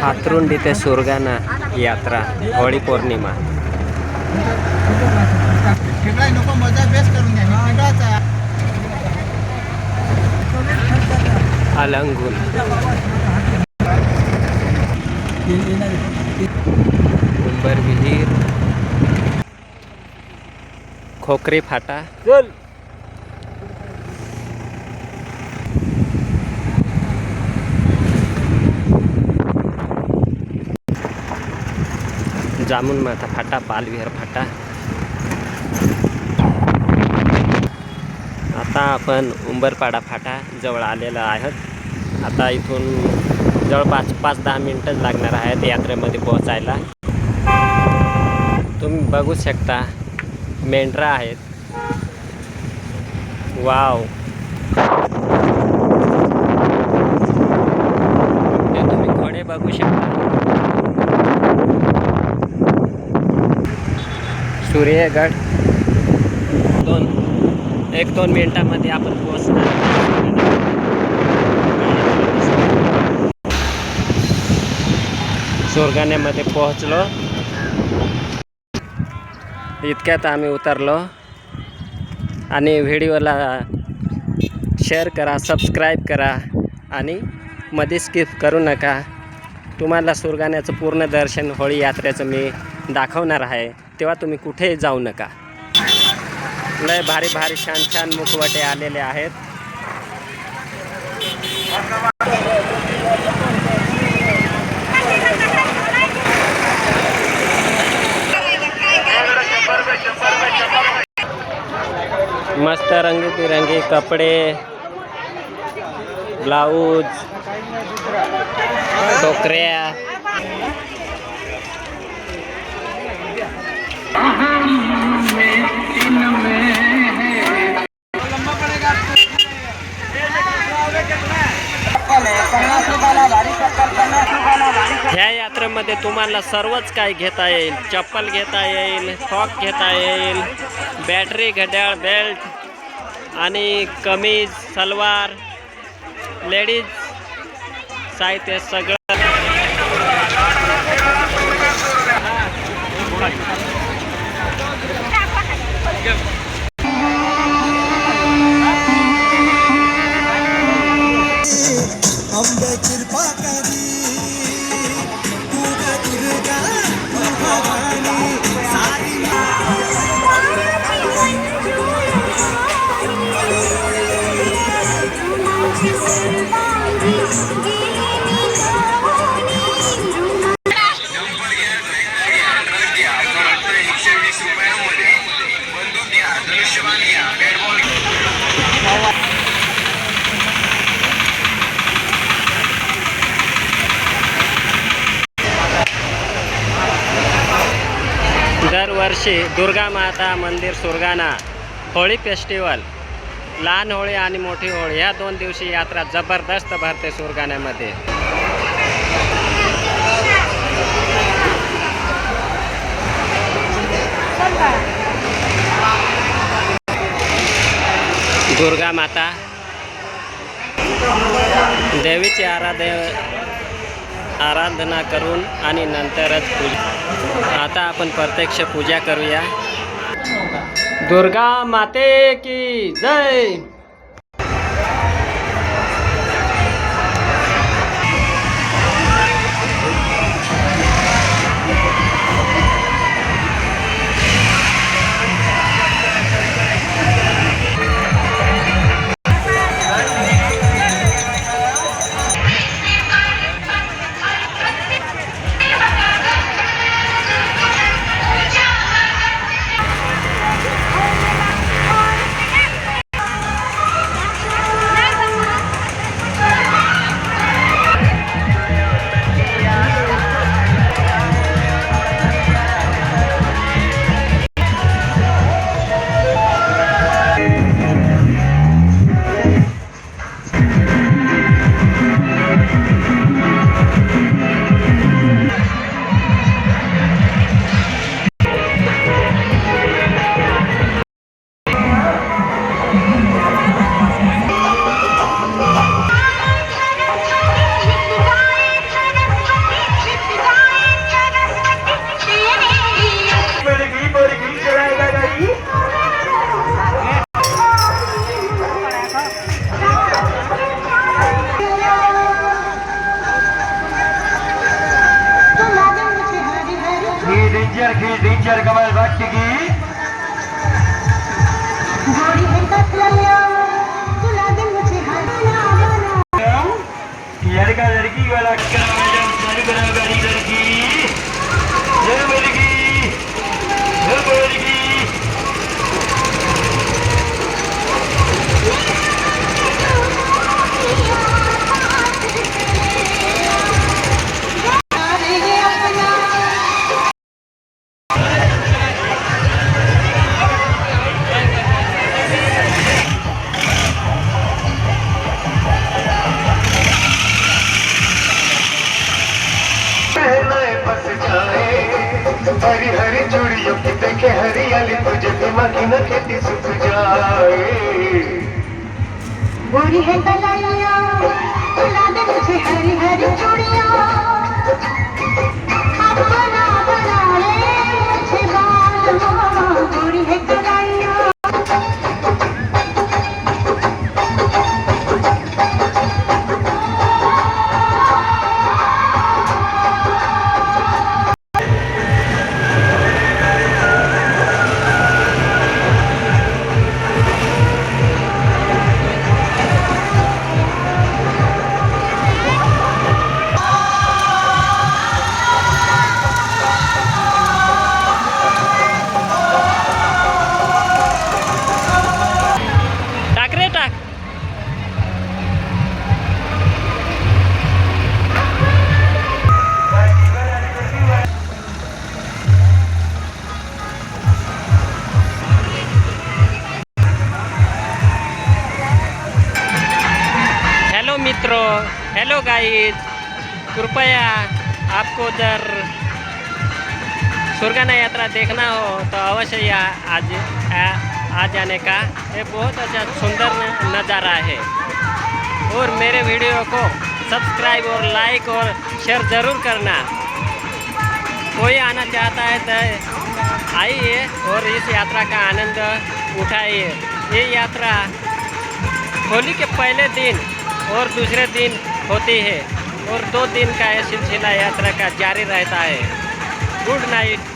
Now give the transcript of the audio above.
हातरुंडी ते सुरगाणा यात्रा होळी पौर्णिमा. अलंगून उंबर विहीर खोकरी फाटा जामुन माथा फाटा पालविहार फाटा. आता आपण उंबरपाडा फाटा जवळ आलेला आहोत. आता इथून जवळपास 5-10 मिनिटच लागणार आहेत यात्रेमध्ये पोहोचायला. तुम्ही बघू शकता मेंढरा आहेत. वाव, हे तुम्ही घोडे बघू शकता. सूर्यगड 1-2 मिनिटांमध्ये आपण पोहोचणार. सुरगाण्यामध्ये पोहोचलो. इतक्यात आम्ही उतरलो. आणि व्हिडिओला शेअर करा, सबस्क्राईब करा आणि मध्ये स्किप करू नका. तुम्हाला सुरगाण्याचं पूर्ण दर्शन होळी यात्रेचं मी दाखवणार आहे, तेव्हा तुम्ही कुठेही जाऊ नका. लय भारी भारी छान छान मुखवटे आलेले आहेत. मस्त रंगीबिरंगी कपडे, ब्लाऊज, टोकऱ्या. ह्या यात्रेमध्ये तुम्हाला सर्वच काही घेता येईल. चप्पल घेता येईल, फ्रॉक घेता येईल, बॅटरी, घड्याळ, बेल्ट आणि कमीज, सलवार, लेडीज साहित्य सगळं. दरवर्षी दुर्गा माता मंदिर सुरगाणा होळी फेस्टिवल, लहान होळी आणि मोठी होळी ह्या 2 दिवशी यात्रा जबरदस्त भरते सुरगाण्यामध्ये. दुर्गा माता देवीची आराधना करून आणि नंतरच पूजा. आता आपण प्रत्यक्ष पूजा करूया. दुर्गा माते की जय. की टीचर कमल भट्ट की लड़का लड़की वाला मैडम गाड़ी लड़की हरी हरी चूड़ियों की देखे हरियाली तुझे दिमाग की न खेती सूख जाए गोरी है कलाइया बुला दे मुझे हरी हरी चूड़ियां अपना बना ले मुझे बाल गोरी है कलाइया टाक रे टाक. हेलो मित्रों, हेलो गाइस, कृपया आपको उधर सुरगाना यात्रा देखना हो तो अवश्य यहाँ आ जाने का। ये बहुत अच्छा सुंदर नज़ारा है और मेरे वीडियो को सब्सक्राइब और लाइक और शेयर ज़रूर करना। कोई आना चाहता है तो आइए और इस यात्रा का आनंद उठाइए। ये यात्रा होली के पहले दिन और दूसरे दिन होती है और 2 दिन का यह सिलसिला यात्रा का जारी रहता है। Good Knight.